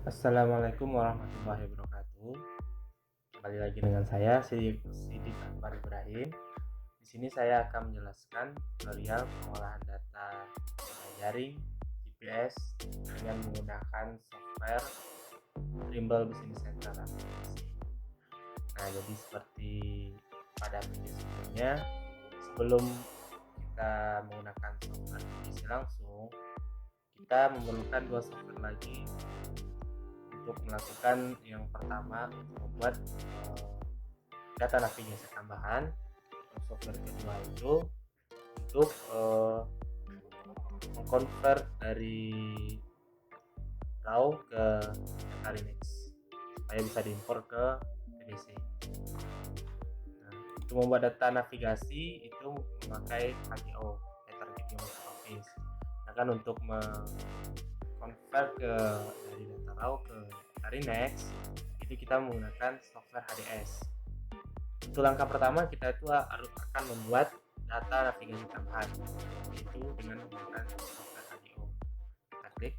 Assalamualaikum warahmatullahi wabarakatuh. Kembali lagi dengan saya Sidik Akbar Ibrahim. Di sini saya akan menjelaskan tutorial pengolahan data jaring GPS dengan menggunakan software Trimble Business Center aplikasi. Nah, jadi seperti pada video sebelumnya, sebelum kita menggunakan software GPS langsung, kita memerlukan dua software lagi untuk melakukan yang pertama untuk membuat data navigasi tambahan. Software kedua itu untuk mengkonvert dari RAW ke data Linux supaya bisa diimpor ke PDC. Nah, untuk membuat data navigasi itu memakai HGO, Target Geometry Office. Nah, kan untuk convert dari data RAW ke data Linux itu kita menggunakan software HDS. Untuk langkah pertama kita itu akan membuat data navigasi tambahan, yaitu dengan menggunakan software HGO. Kita klik.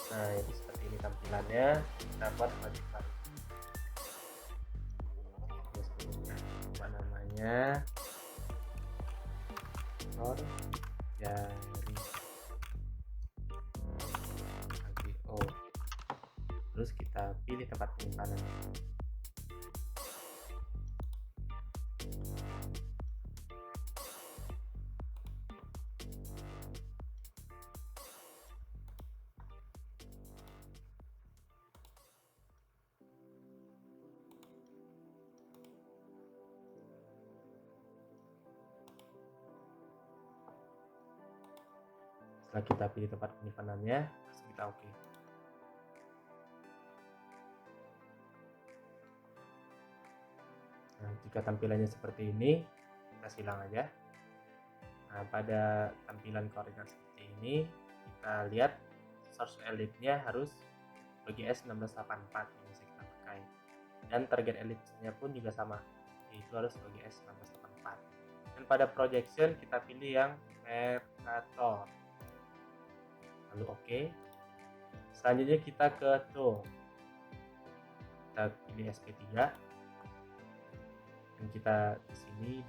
Nah, jadi seperti ini tampilannya. Kita buat project baru. Apa namanya? Jaring HGO. Terus kita pilih tempat penyimpanan. Setelah kita pilih tempat penyimpanannya, langsung kita oke. Nah, jika tampilannya seperti ini, kita silang aja. Nah, pada tampilan koordinat seperti ini, kita lihat source elipse-nya harus OGS 1684 yang bisa kita pakai. Dan target elipse-nya pun juga sama, yaitu harus OGS 1684. Dan pada projection kita pilih yang Mercator. Lalu oke. Selanjutnya kita ke tool. Kita pilih SP3. Dan kita di sini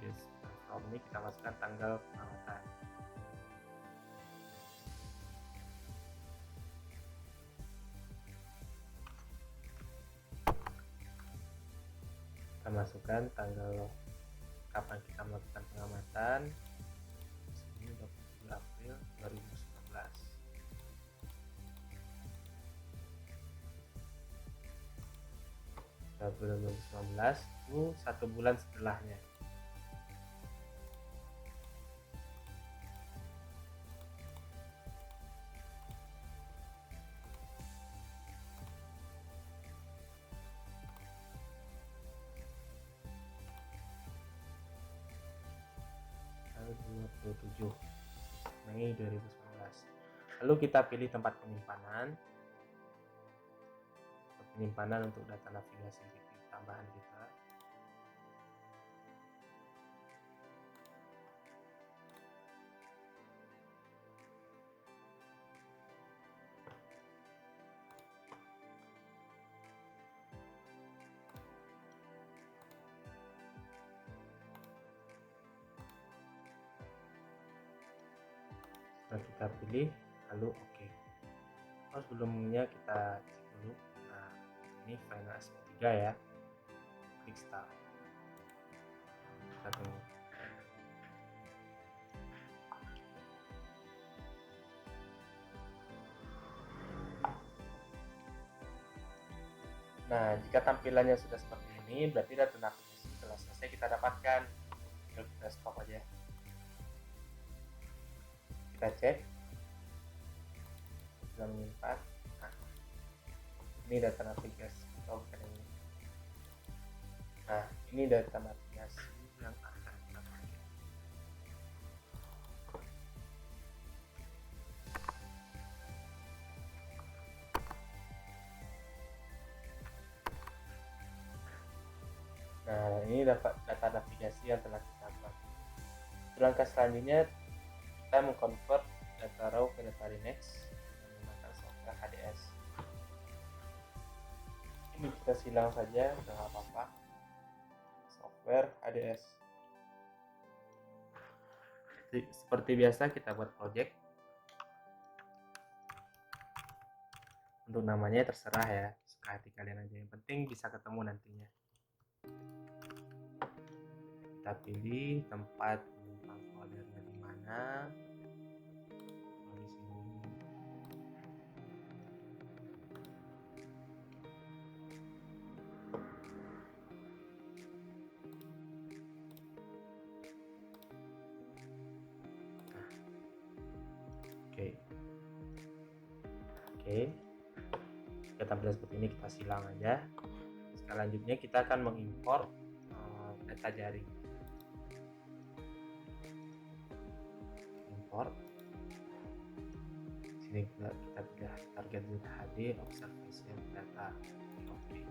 from ini kita masukkan tanggal perawatan. Kita masukkan tanggal kapan kita melakukan pengamatan. Di sini 27 April 2019. April 2019 itu 1 bulan setelahnya. Tanggal 27 Mei 2019. Lalu kita pilih tempat penyimpanan. Penyimpanan untuk data navigasi tambahan kita. Setelah kita pilih, lalu oke. Oh, sebelumnya kita cek dulu. Nah, ini final SP3 ya. Klik start. Kita tunggu. Nah, jika tampilannya sudah seperti ini, berarti data navigasi telah selesai kita dapatkan. Tinggal kita stop aja. Kita cek. Sudah menyimpan. Nah, ini data navigasi. Ini. Nah, ini data navigasi yang akan kita pakai. Nah, ini dapat data navigasi yang telah kita buat. Langkah selanjutnya kita mengconvert data raw ke data Remax menggunakan software HDS. Ini kita silang saja, nggak apa-apa. Software HDS. Seperti biasa kita buat project. Untuk namanya terserah ya, suka hati kalian aja. Yang penting bisa ketemu nantinya. Kita pilih tempat menyimpan foldernya di mana. Di sini. Oke. Kita tampilkan seperti ini, kita silang aja. Selanjutnya kita akan mengimpor data jaring. Import. Sini kita pilih target ZHD observation data. Oke.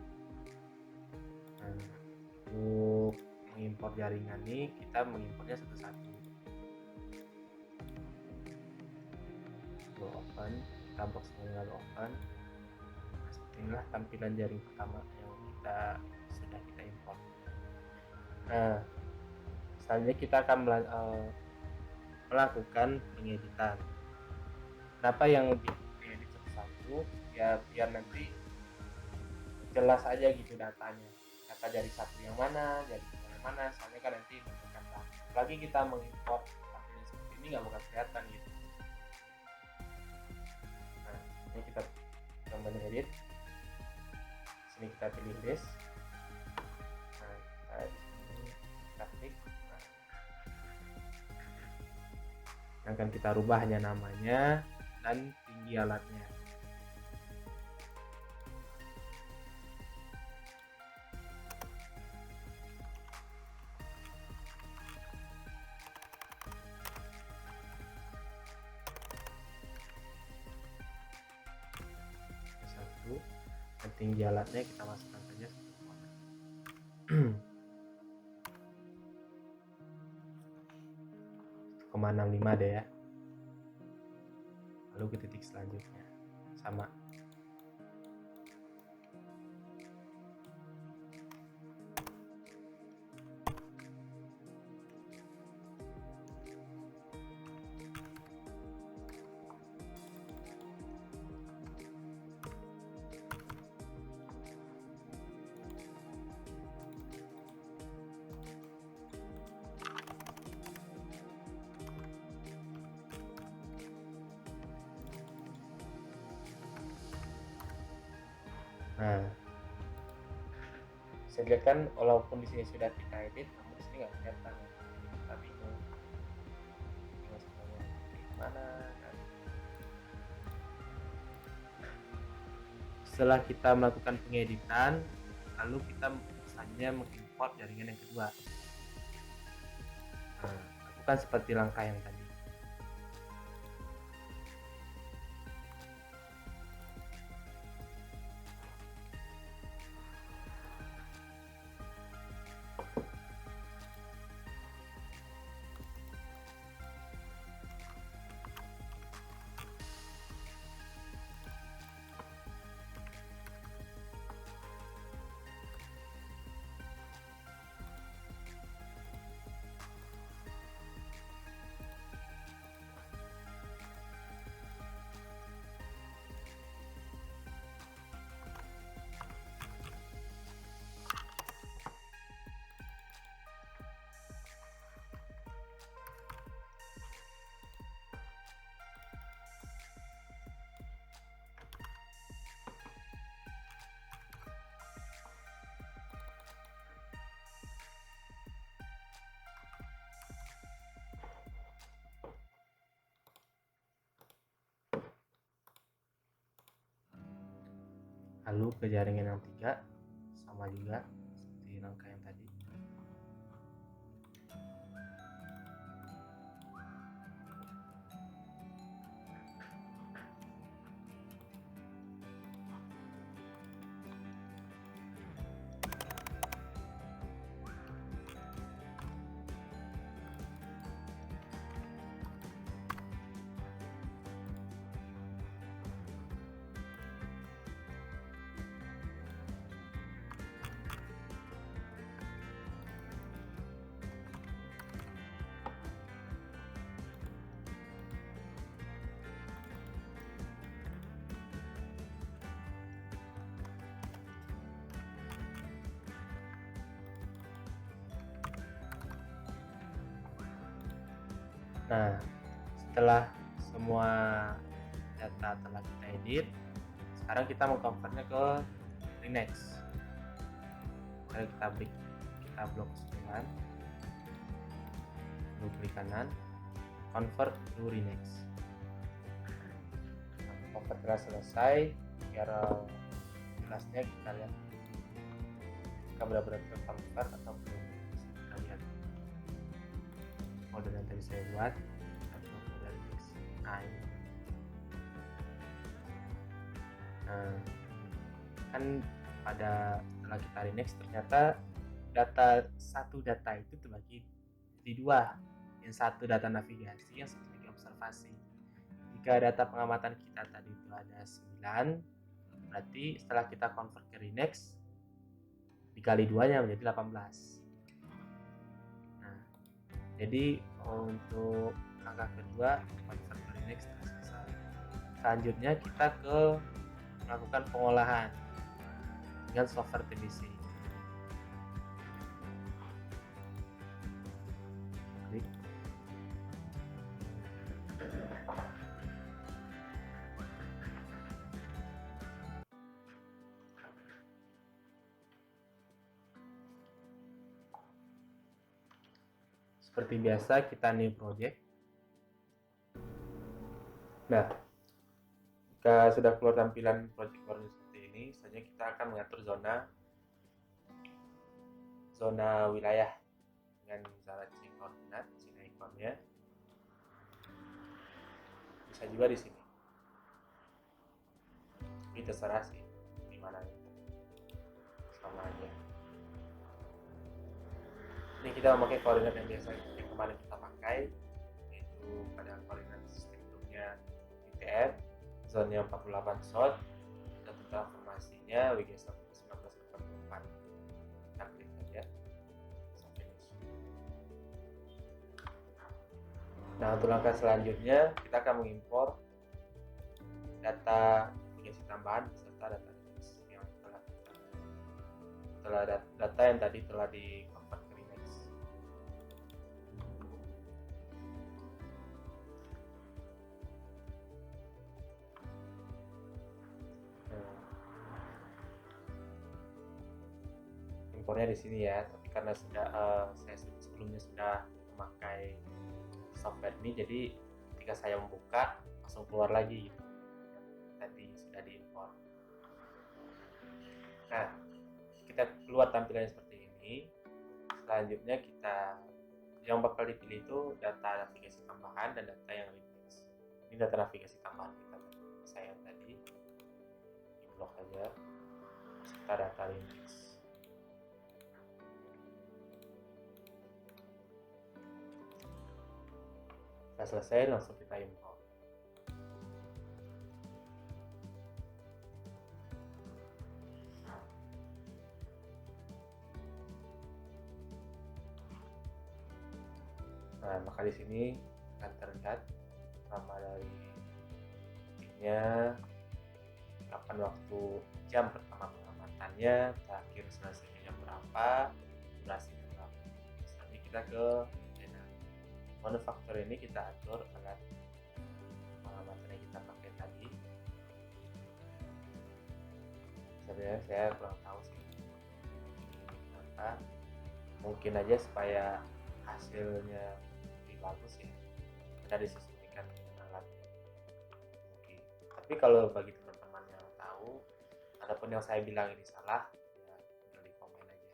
Nah, untuk mengimpor jaringan ini kita mengimpornya satu-satu. Open, kita box lalu open. Inilah tampilan jaring pertama yang sudah kita import. Nah, selanjutnya kita akan melakukan pengeditan. Kenapa yang diedit satu-satu? Ya biar nanti jelas aja gitu datanya. Data dari satu yang mana, dari yang mana. Soalnya kan nanti berkata. Apalagi kita mengimport tampilan seperti ini nggak bakal kelihatan gitu. Nah, ini kita coba edit. Sini kita pilih list. Nah, kita di sini kita klik. Nah, akan kita rubah hanya namanya dan tinggi alatnya. Satu. Dan tinggi alatnya kita masukkan saja 1,65 deh ya. Lalu ke titik selanjutnya sama. Nah, saya lihat kan walaupun di sini sudah kita edit, namun di sini nggak kelihatan. Jadi kita bingung sebenarnya gimana. Kan. Setelah kita melakukan pengeditan, lalu kita misalnya mengimport jaringan yang kedua. Nah, lakukan seperti langkah yang tadi. Lalu ke jaringan yang 3 sama juga seperti langkah yang tadi. Nah, setelah semua data telah kita edit, sekarang kita mengconvertnya ke Linux. Mari kita blok keseluruhan, lalu klik kanan, convert to Linux. Convert telah selesai. Biar jelasnya kita lihat jika benar-benar terconvert atau belum. Kita lihat folder yang tadi saya buat atau folder Linux. Nah, ini. Nah, kan setelah kita Linux ternyata satu data itu terbagi di dua, yang satu data navigasi, yang satu lagi observasi. Jika data pengamatan kita tadi itu ada 9, berarti setelah kita convert ke Linux dikali 2-nya menjadi 18. Nah, jadi untuk langkah kedua convert ke Linux telah selesai. Selanjutnya kita melakukan pengolahan dengan software TBC. Klik. Seperti biasa kita new project. Nah, jika sudah keluar tampilan project baru seperti ini, selanjutnya kita akan mengatur zona wilayah dengan misalnya change koordinat, sini ikonnya. Bisa juga di sini. Ini terserah sih di mana, sama aja. Ini kita memakai koordinat yang biasa yang kemarin kita pakai, yaitu pada koordinat strukturnya ITF, zonnya 48 shot, dan transformasinya WGS 1944. Kita klik aja. Nah, untuk langkah selanjutnya kita akan mengimpor data navigasi tambahan beserta data yang data yang tadi telah di convert ke Linux. Impornya di sini ya, tapi karena saya sebelumnya sudah memakai software ini, jadi ketika saya membuka langsung keluar lagi gitu. Tadi sudah diimpor. Nah, kita keluar tampilannya seperti ini. Selanjutnya yang bakal dipilih itu data navigasi tambahan dan data yang Linux. Ini data navigasi tambahan saya tadi di blok aja serta data Linux. Setelah selesai langsung kita import. Nah, maka di sini akan terlihat nama dari kapan waktu jam pertama pengamatannya, terakhir selesainya berapa, durasinya berapa. Misalnya kita ke manufaktur ini, kita atur alat pengamatan yang kita pakai tadi. Sebenarnya saya kurang tahu sih kenapa, mungkin aja supaya hasilnya lebih bagus ya, kita disesuaikan dengan alat. Oke. Tapi kalau bagi teman-teman yang tahu, adapun yang saya bilang ini salah, ya tinggal di komen aja.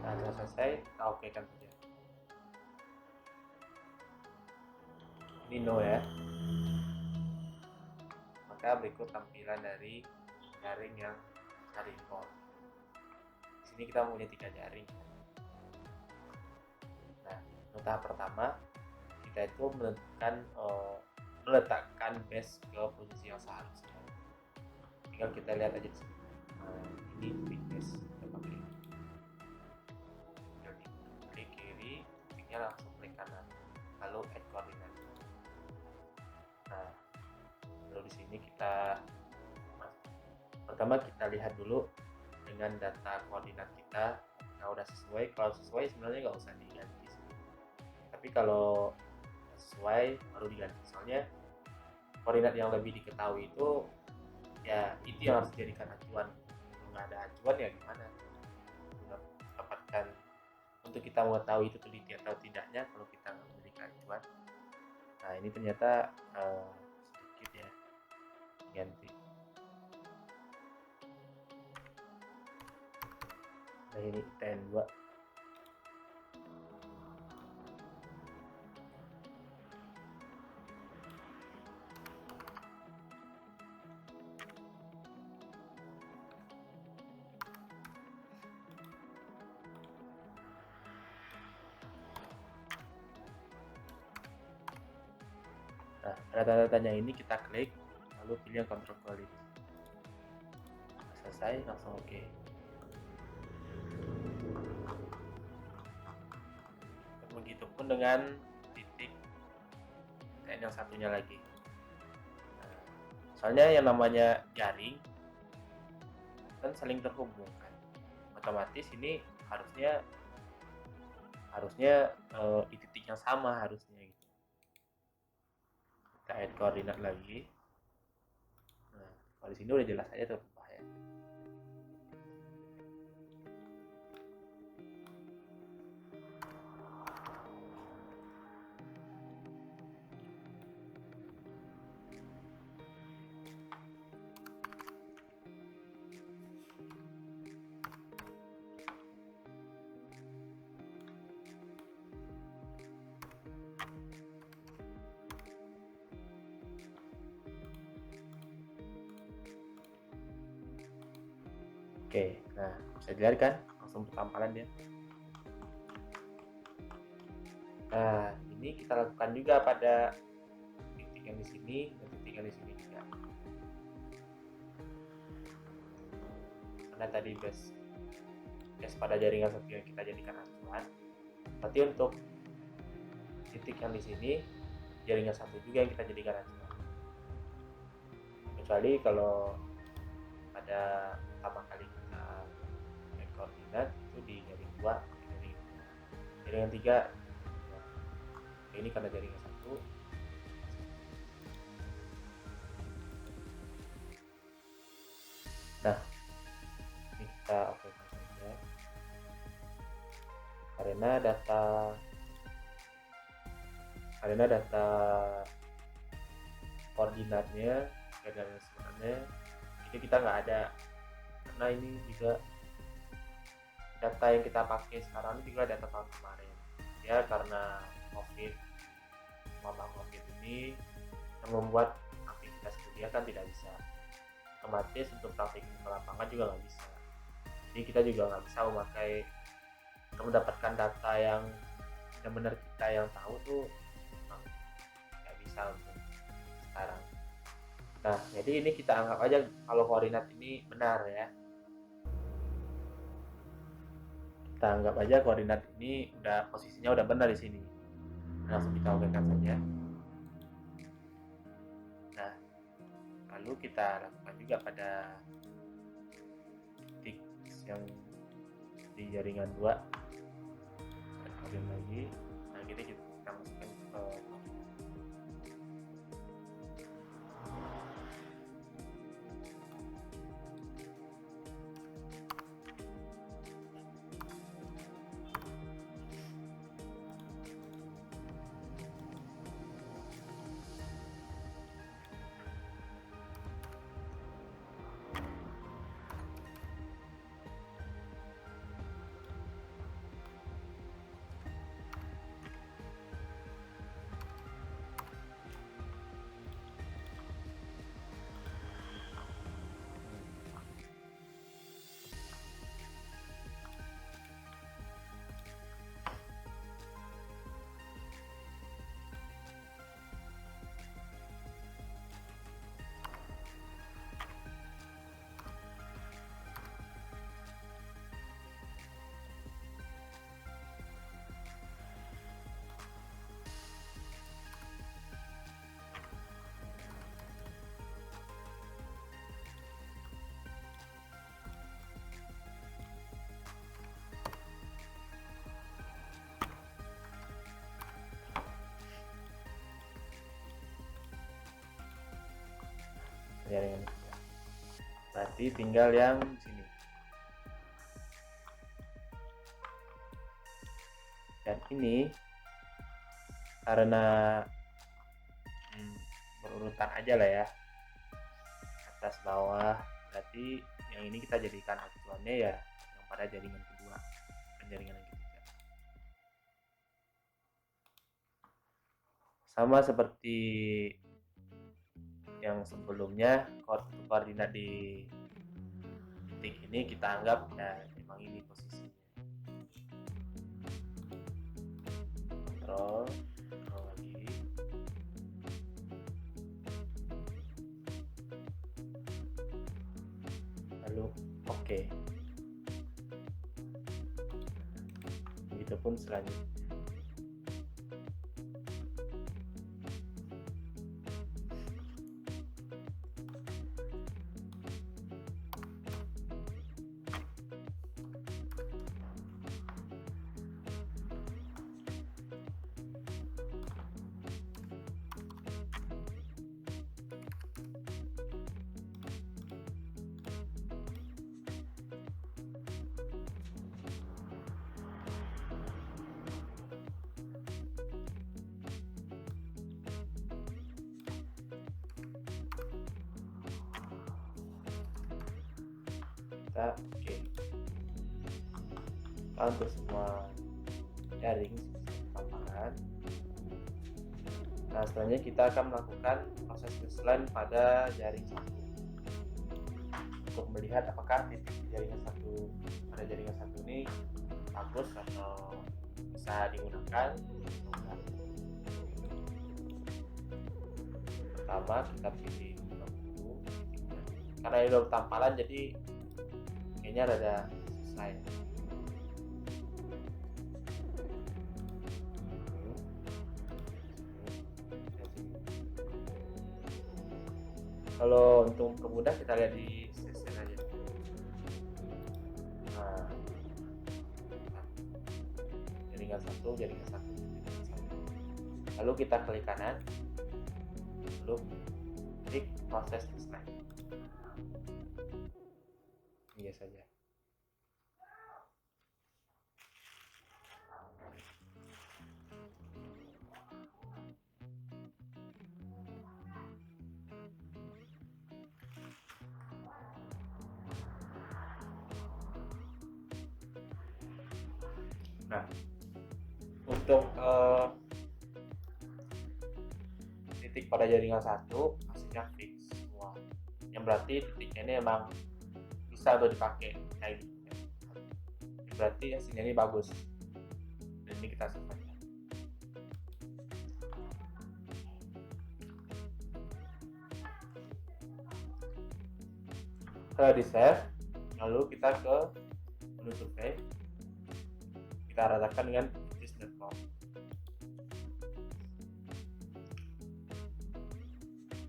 Nah, setelah selesai, kita oke kan saja. Ini no ya. Maka berikut tampilan dari jaring yang kita import. Di sini kita punya 3 jaring. Nah, tahap pertama kita itu menentukan meletakkan base ke posisi yang seharusnya. Tinggal kita lihat aja di sini. Nah, ini titik base kita pakai. Jadi klik kiri, kliknya langsung klik kanan, lalu add koordinat. Nah, lalu di sini pertama kita lihat dulu dengan data koordinat kita kalau udah sesuai. Kalau sesuai sebenarnya nggak usah diganti, tapi kalau sesuai baru diganti, soalnya koordinat yang lebih diketahui itu ya itu yang harus dijadikan acuan. Kalau nggak ada acuan ya gimana dapatkan untuk kita mengetahui itu teliti atau tidaknya kalau kita nggak memiliki acuan. Nah ini ternyata sedikit ya ganti. Nah ini TN2. Nah, pada tanda-tanda ini kita klik, lalu pilih yang control quality. Selesai, langsung oke. Begitupun dengan titik TN yang satunya lagi. Nah, soalnya yang namanya jaring kan saling terhubung kan, otomatis ini harusnya di titik yang sama harusnya gitu. Kita add koordinat lagi. Nah, kalau di sini udah jelas aja terubah ya. Oke, nah bisa dilihat kan langsung bertampalan dia. Nah ini kita lakukan juga pada titik yang di sini dan titik yang di sini juga. Karena tadi base pada jaringan satu yang kita jadikan acuan, berarti untuk titik yang di sini jaringan satu juga yang kita jadikan acuan. Kecuali kalau pada pertama kali kita add koordinat itu di jaring 2, jaringan 3. Ini karena jaringan satu. Nah ini kita okekan saja karena data koordinatnya dan sebenarnya itu kita nggak ada, karena ini juga data yang kita pakai sekarang ini juga data tahun kemarin ya, karena wabah covid ini yang membuat aktivitas kuliah kan tidak bisa, otomatis untuk praktik ke lapangan juga nggak bisa. Jadi kita juga nggak bisa mendapatkan data yang benar-benar kita yang tahu tuh nggak bisa untuk sekarang. Nah jadi ini kita anggap aja kalau koordinat ini benar ya, kita anggap aja koordinat ini posisinya udah benar di sini. Langsung kita okekan saja. Nah lalu kita lakukan juga pada titik yang di jaringan 2, kemudian lagi. Nah kita masukkan ke jaringan ketiga. Berarti tinggal yang sini. Dan ini karena berurutan aja lah ya, atas bawah, berarti yang ini kita jadikan acuannya ya yang pada jaringan kedua, bukan jaringan yang ketiga. Sama seperti yang sebelumnya, koordinat di titik ini kita anggap ya memang ini posisinya. Kontrol lagi. Lalu oke. Begitupun selanjutnya. Oke. Untuk semua jaring paparan. Nah, selanjutnya kita akan melakukan proses baseline pada jaring satu untuk melihat apakah titik jaringan satu pada jaringan satu ini bagus atau bisa digunakan. Pertama kita pilih dulu karena ini udah tampalan jadi kayaknya rada susah ya. Kalau untuk mempermudah kita lihat di sesen aja. Nah, jaringan satu. Lalu kita klik kanan, lalu klik proses baseline. Ini saja. Nah, untuk titik pada jaringan satu hasilnya fix semua. Yang berarti titiknya ini emang bisa untuk dipakai kayak gitu. Berarti hasilnya ini bagus. Dan ini kita simpan. Setelah di save, lalu kita ke menu survei. Kita ratakan dengan this.com.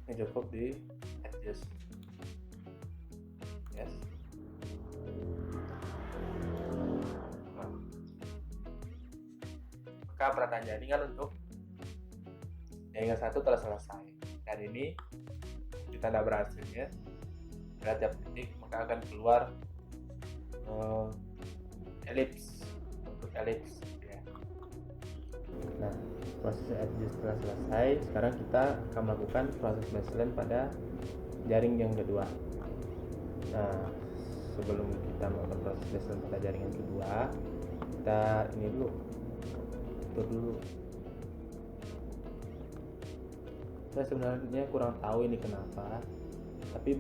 Ini cukup di adjust. Yes. Maka perataan jaringan untuk jaringan satu telah selesai. Dan ini kita tidak berhasilnya. Pada tiap titik maka akan keluar elips untuk elips ya. Nah, proses adjust telah selesai. Sekarang kita akan melakukan proses baseline pada jaring yang kedua. Nah, sebelum kita melakukan proses baseline pada jaringan kedua, kita ini dulu atur dulu. Saya sebenarnya kurang tahu ini kenapa, tapi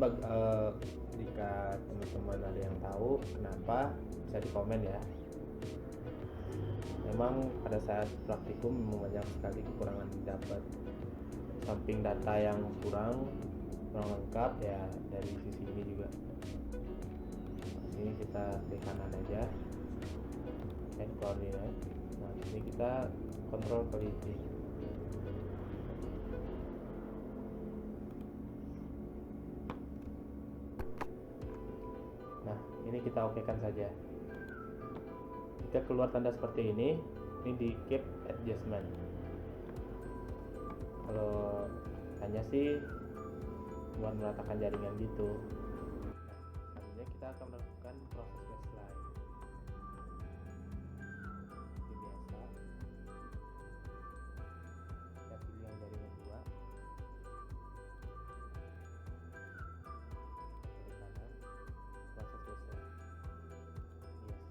jika teman-teman ada yang tahu kenapa, bisa di komen ya. Memang pada saat praktikum memang banyak sekali kekurangan didapat, samping data yang kurang lengkap ya dari sisi ini juga. Ini kita klik kanan aja, add coordinate. Nah, ini kita control quality. Nah, ini kita okekan saja. Jika keluar tanda seperti ini di keep adjustment. Kalau tanya sih buat meratakan jaringan gitu. Selanjutnya kita akan melakukan proses baseline. Seperti biasa, kita pilih yang jaringan 2, klik kanan, proses baseline. Yes.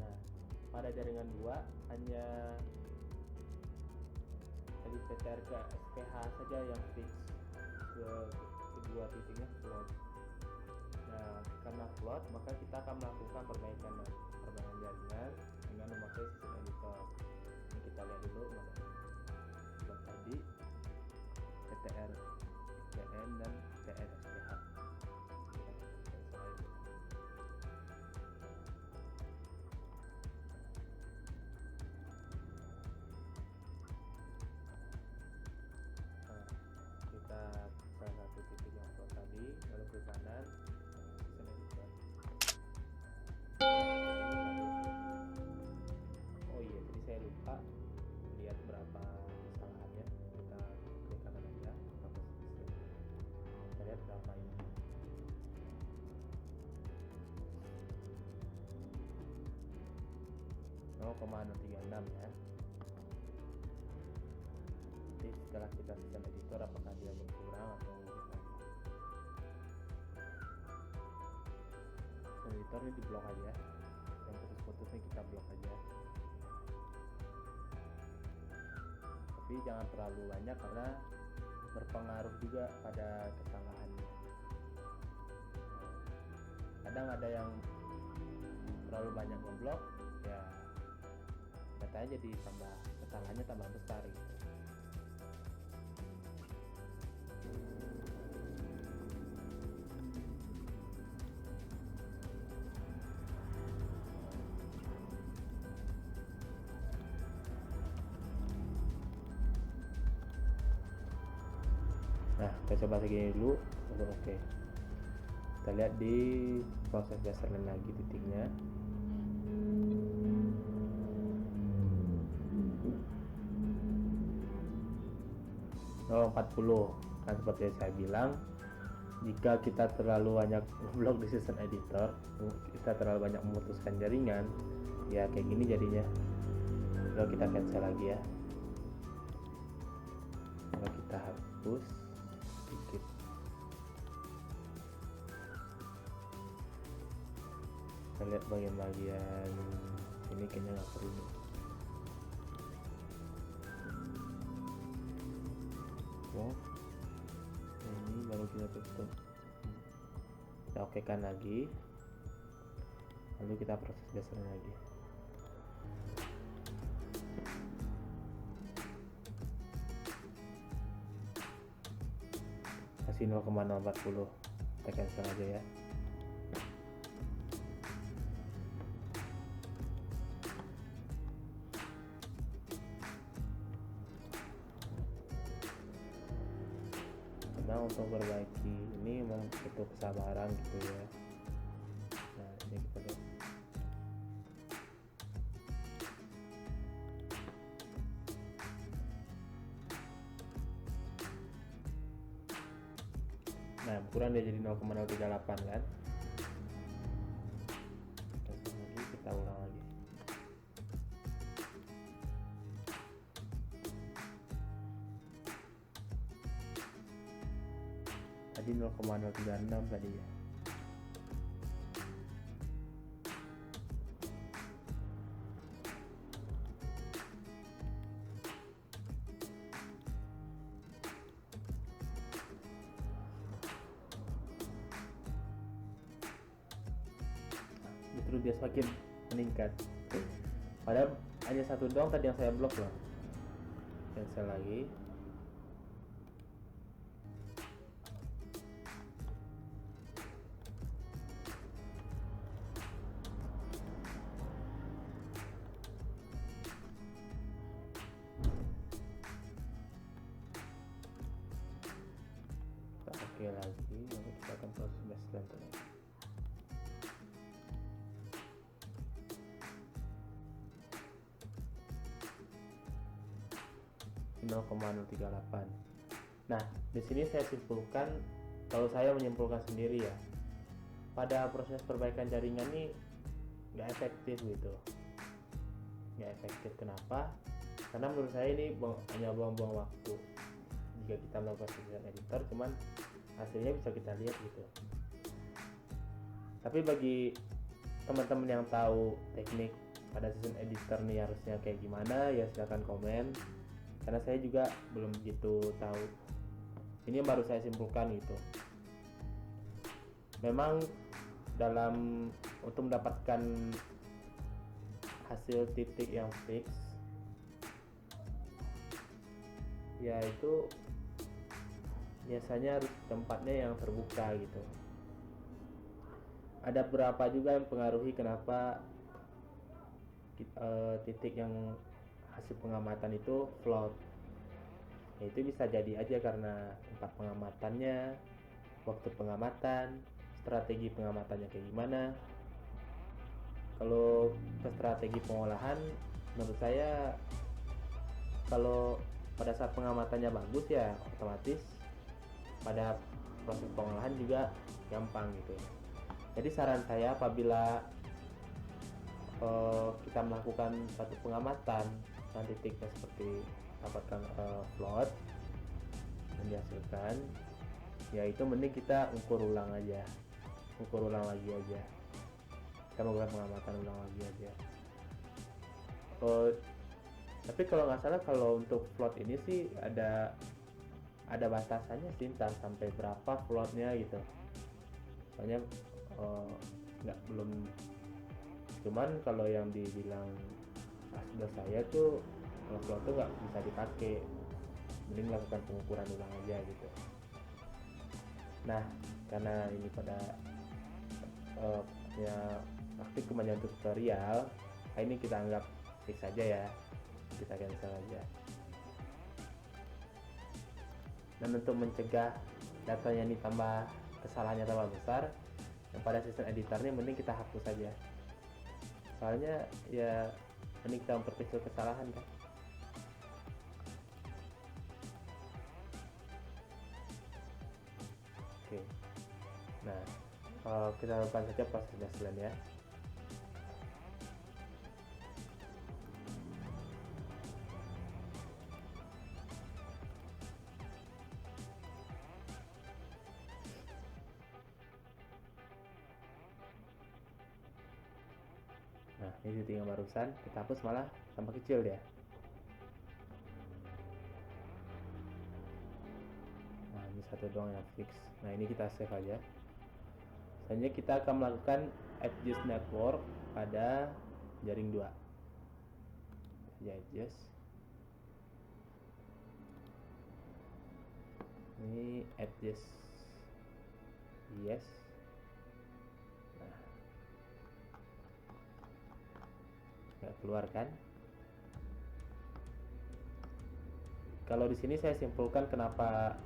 Nah, pada jaringan 2 hanya dari PTR ke SPH saja yang fix, kedua titiknya float. Nah, karena float maka kita akan melakukan perbaikan jaringan dengan memakai sistem editor. Ini kita lihat dulu float tadi, PTR PN dan PTR SPH. Kita salah satu titik yang float tadi, lalu ke kanan sistem editor. Oh iya, tadi saya lupa lihat berapa kesalahannya. Kita klik kanan aja, kita lihat berapa ini. 0,36 ya. Jadi setelah kita sistem editor, apakah dia berkurang atau editor ini di blok aja, yang putus-putusnya kita blok aja, tapi jangan terlalu banyak karena berpengaruh juga pada kesalahannya. Kadang ada yang terlalu banyak ngeblok, ya datanya jadi tambah, kesalahannya tambah besar gitu. Nah, kita coba segini dulu, baru oke. Kita lihat di proses baseline lagi titiknya. Oh, 40. Kan seperti yang saya bilang, jika kita terlalu banyak blok di sistem editor, kita terlalu banyak memutuskan jaringan, ya kayak gini jadinya. Lalu kita cancel lagi ya. Lalu kita hapus sedikit. Kita lihat bagian-bagian ini kayaknya nggak perlu. Oh, ini baru kita tutup. Kita okekan lagi, lalu kita proses baseline lagi. Kasih 0,040, kita cancel aja ya. Karena untuk perbaiki ini memang butuh kesabaran gitu ya. Nah, ini kita lihat. Nah, ukuran dia jadi 0,038 kan. Terus lagi kita ulang lagi. Tadi 0,036 tadi ya. Justru dia semakin meningkat. Padahal hanya satu doang tadi yang saya blok loh. Cancel lagi. lagi, lalu kita akan proses baseline lagi. (0,038). Nah, di sini saya simpulkan, kalau saya menyimpulkan sendiri ya, pada proses perbaikan jaringan ini nggak efektif gitu. Nggak efektif kenapa? Karena menurut saya ini hanya buang-buang waktu jika kita melakukan season editor, cuman hasilnya bisa kita lihat gitu. Tapi bagi teman-teman yang tahu teknik pada season editor nih harusnya kayak gimana, ya silahkan komen, karena saya juga belum begitu tahu. Ini baru saya simpulkan gitu. Memang dalam untuk mendapatkan hasil titik yang fix, yaitu biasanya harus tempatnya yang terbuka gitu. Ada beberapa juga yang mempengaruhi kenapa titik yang hasil pengamatan itu float. Itu bisa jadi aja karena tempat pengamatannya, waktu pengamatan, strategi pengamatannya kayak gimana. Kalau ke strategi pengolahan, menurut saya kalau pada saat pengamatannya bagus ya otomatis pada proses pengolahan juga gampang gitu. Jadi saran saya apabila kita melakukan satu pengamatan dan titiknya seperti dapatkan float yang dihasilkan, ya itu mending kita ukur ulang lagi aja, kita melakukan pengamatan ulang lagi aja. Tapi kalau nggak salah kalau untuk float ini sih ada batasannya sih, entah sampai berapa floatnya gitu. Soalnya belum, cuman kalau yang dibilang sudah saya tuh kalau float tuh nggak bisa dipakai, mending lakukan pengukuran ulang aja gitu. Nah, karena ini pada ya praktik kemudian tutorial, ini kita anggap fix saja ya, kita cancel aja. Dan untuk mencegah datanya ini kesalahannya tambah besar, yang pada sistem editornya mending kita hapus saja, soalnya ya mending kita memperkecil kesalahan kan. Oke. Nah, kita lakukan saja proses baseline ya. Nah, ini titik yang barusan kita hapus, malah tambah kecil dia. Nah, ini satu doang yang fix. Nah, ini kita save aja. Selanjutnya kita akan melakukan adjust network pada jaring 2. Ya, adjust. Ini adjust. Yes. Nah, nggak keluar kan? Kalau di sini saya simpulkan kenapa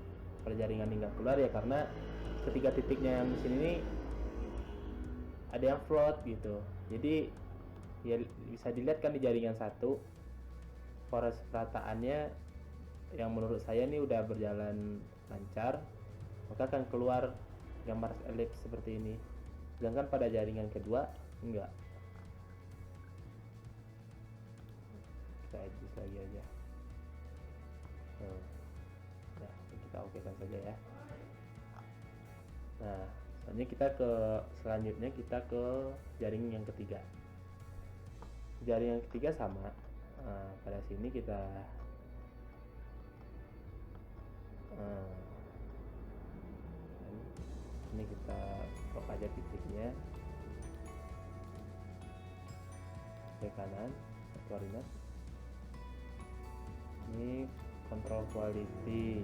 perjaringan ini nggak keluar ya, karena ketiga titiknya yang di sini nih ada yang float gitu. Jadi ya bisa dilihat kan di jaringan 1 poros rataannya yang menurut saya ini udah berjalan lancar, maka akan keluar gambar elips seperti ini. Sedangkan pada jaringan kedua enggak. Kita adjust lagi aja. Nah, kita okekan saja ya. Nah, selanjutnya kita ke jaring yang ketiga. Jaring yang ketiga sama. Nah, pada sini kita ini kita blok aja titiknya ke kanan koordinat. Ini control quality,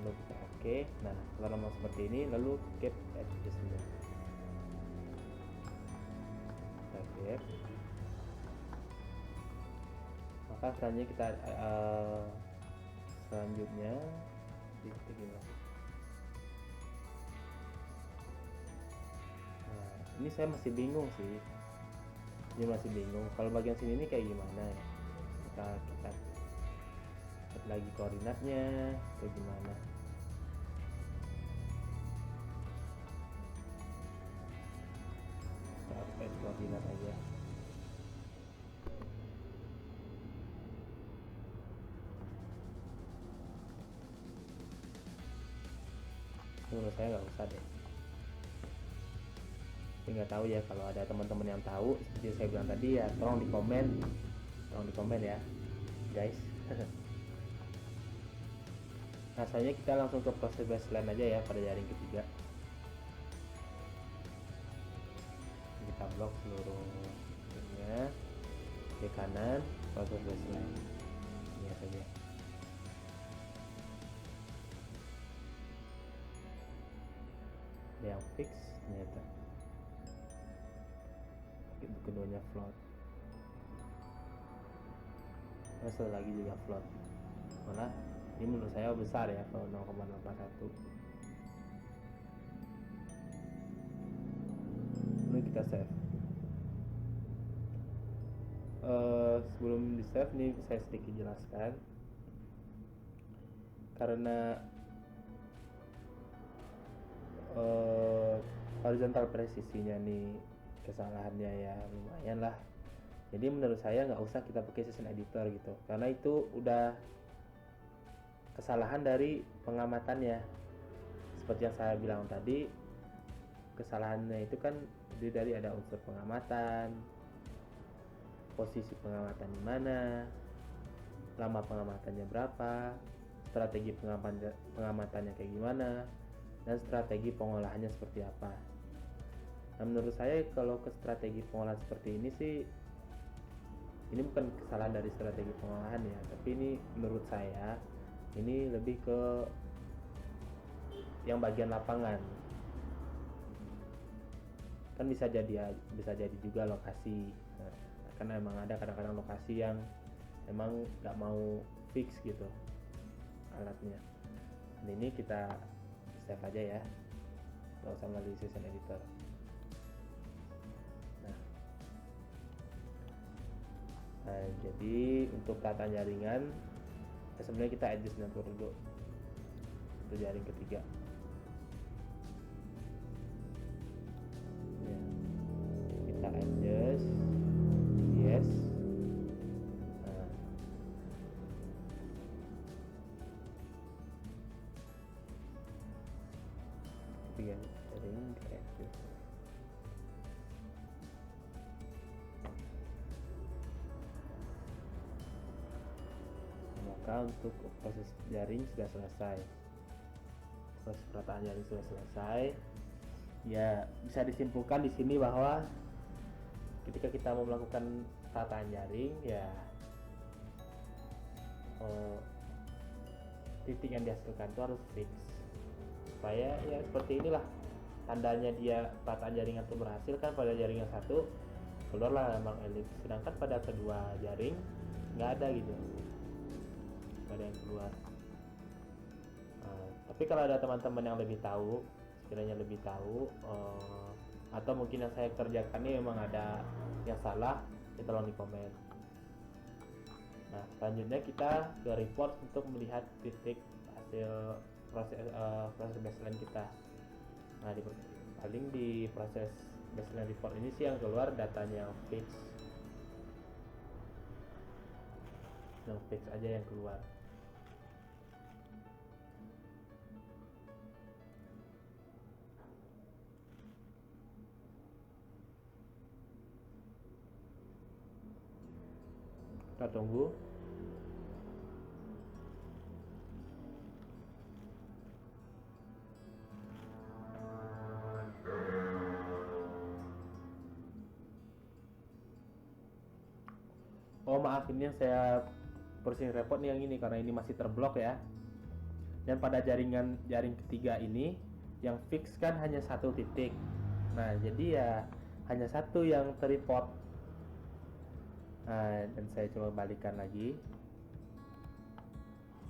lalu kita oke. Nah, kalau mau seperti ini lalu gap adjustment, kita gap. Maka selanjutnya titik ya. Nah, ini saya masih bingung sih. Ini masih bingung. Kalau bagian sini ini kayak gimana ya? Kita lihat lagi koordinatnya atau gimana? Kita update koordinat aja. Menurut saya nggak usah deh. Tapi nggak tahu ya, kalau ada teman-teman yang tahu seperti saya bilang tadi ya, tolong di komen ya guys. Nah selanjutnya kita langsung ke proses baseline aja ya pada jaring ketiga. Kita blok seluruhnya ke kanan, proses baseline ini saja. Yang fix ternyata itu keduanya float, satu lagi juga float, malah ini menurut saya besar ya kalau 0,81. Lalu kita save. Sebelum di save nih saya sedikit jelaskan, karena horizontal presisinya nih kesalahannya ya lumayan lah, jadi menurut saya nggak usah kita pakai session editor gitu, karena itu udah kesalahan dari pengamatannya. Seperti yang saya bilang tadi, kesalahannya itu kan dari ada unsur pengamatan, posisi pengamatan di mana, lama pengamatannya berapa, strategi pengamatannya kayak gimana, dan strategi pengolahannya seperti apa. Nah menurut saya kalau ke strategi pengolahan seperti ini sih, ini bukan kesalahan dari strategi pengolahan ya, tapi ini menurut saya ini lebih ke yang bagian lapangan. Kan bisa jadi juga lokasi. Nah, karena emang ada kadang-kadang lokasi yang emang nggak mau fix gitu alatnya. Dan ini kita save aja ya, nggak usah melalui session editor. Nah, jadi untuk tata jaringan sebenarnya kita adjust 90 dulu untuk jaring ketiga ya. Kita adjust yes. Nah, ketiga jaring kita adjust. Maka untuk proses jaring sudah selesai, proses perataan jaring sudah selesai ya. Bisa disimpulkan di sini bahwa ketika kita mau melakukan perataan jaring ya, titik yang dihasilkan itu harus fix, supaya ya seperti inilah tandanya dia perataan jaringan itu berhasil kan. Pada jaring yang satu keluarlah emang elips, sedangkan pada kedua jaring nggak ada gitu, ada yang keluar. Tapi kalau ada teman-teman yang lebih tahu, sekiranya lebih tahu, atau mungkin yang saya kerjakan ini memang ada yang salah, ya tolong di komen. Nah selanjutnya kita ke report untuk melihat titik hasil proses baseline kita. Nah paling di proses baseline report ini sih yang keluar datanya yang fix aja yang keluar. Kita tunggu. Oh maaf, ini yang saya pusing repot nih yang ini, karena ini masih terblok ya. Dan pada jaring ketiga ini yang fix kan hanya satu titik. Nah jadi ya hanya satu yang terreport. Nah, dan saya coba balikan lagi,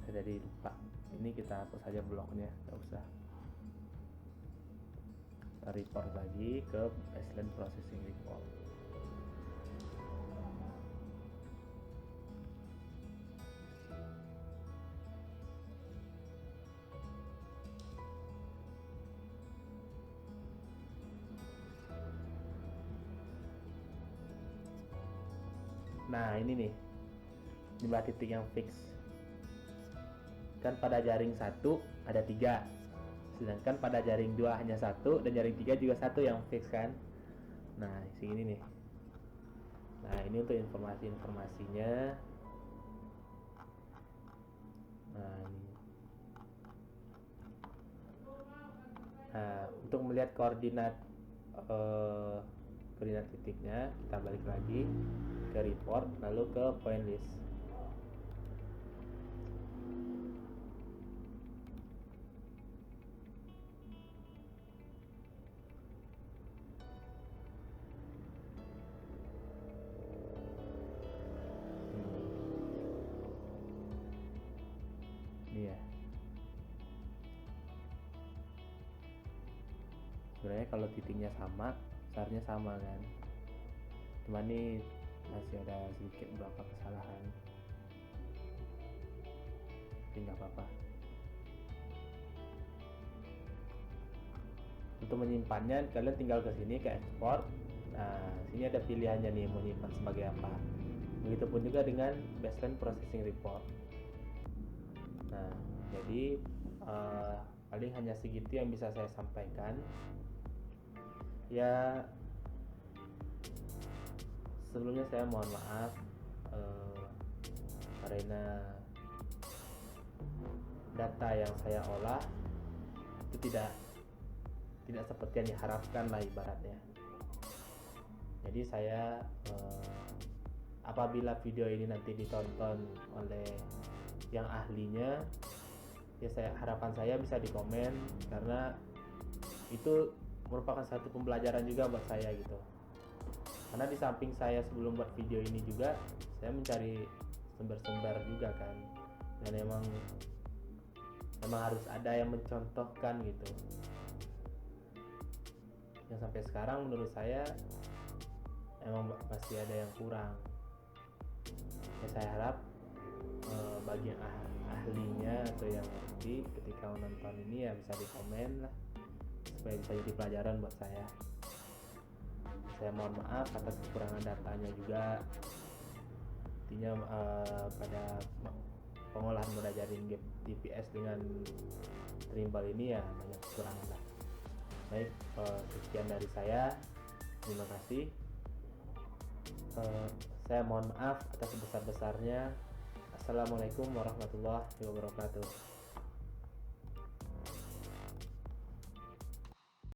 saya jadi lupa Ini kita hapus saja bloknya, nggak usah. Kita report lagi ke baseline processing report. Nah ini nih jumlah titik yang fix. Kan pada jaring 1 ada 3, sedangkan pada jaring 2 hanya 1, dan jaring 3 juga 1 yang fix kan. Nah segini nih. Nah ini untuk informasinya. Nah ini. Nah untuk melihat koordinat titiknya, kita balik lagi ke report, lalu ke point list. Ini ya. Sebenarnya kalau titiknya sama, besarnya sama kan. Cuma ini masih ada sedikit beberapa kesalahan. Tapi nggak apa-apa. Untuk menyimpannya, kalian tinggal ke sini ke export. Nah, sini ada pilihannya nih mau nyimpan sebagai apa. Begitupun juga dengan baseline processing report. Nah, jadi paling hanya segitu yang bisa saya sampaikan. Ya, sebelumnya saya mohon maaf karena data yang saya olah itu tidak seperti yang diharapkan lah ibaratnya. Jadi saya apabila video ini nanti ditonton oleh yang ahlinya, ya harapan saya bisa di komen, karena itu merupakan satu pembelajaran juga buat saya gitu. Karena di samping saya sebelum buat video ini juga saya mencari sumber-sumber juga kan, dan emang harus ada yang mencontohkan gitu. Yang sampai sekarang menurut saya emang masih ada yang kurang. Ya saya harap bagi yang ahlinya atau yang ngerti ketika menonton ini ya bisa di komen lah, supaya bisa jadi pelajaran buat saya. Saya mohon maaf atas kekurangan datanya juga. Intinya pada pengolahan moda jaring GPS dengan Trimble ini ya banyak kekurangan lah. Baik, sekian dari saya. Terima kasih. Saya mohon maaf atas sebesar-besarnya. Assalamualaikum warahmatullahi wabarakatuh.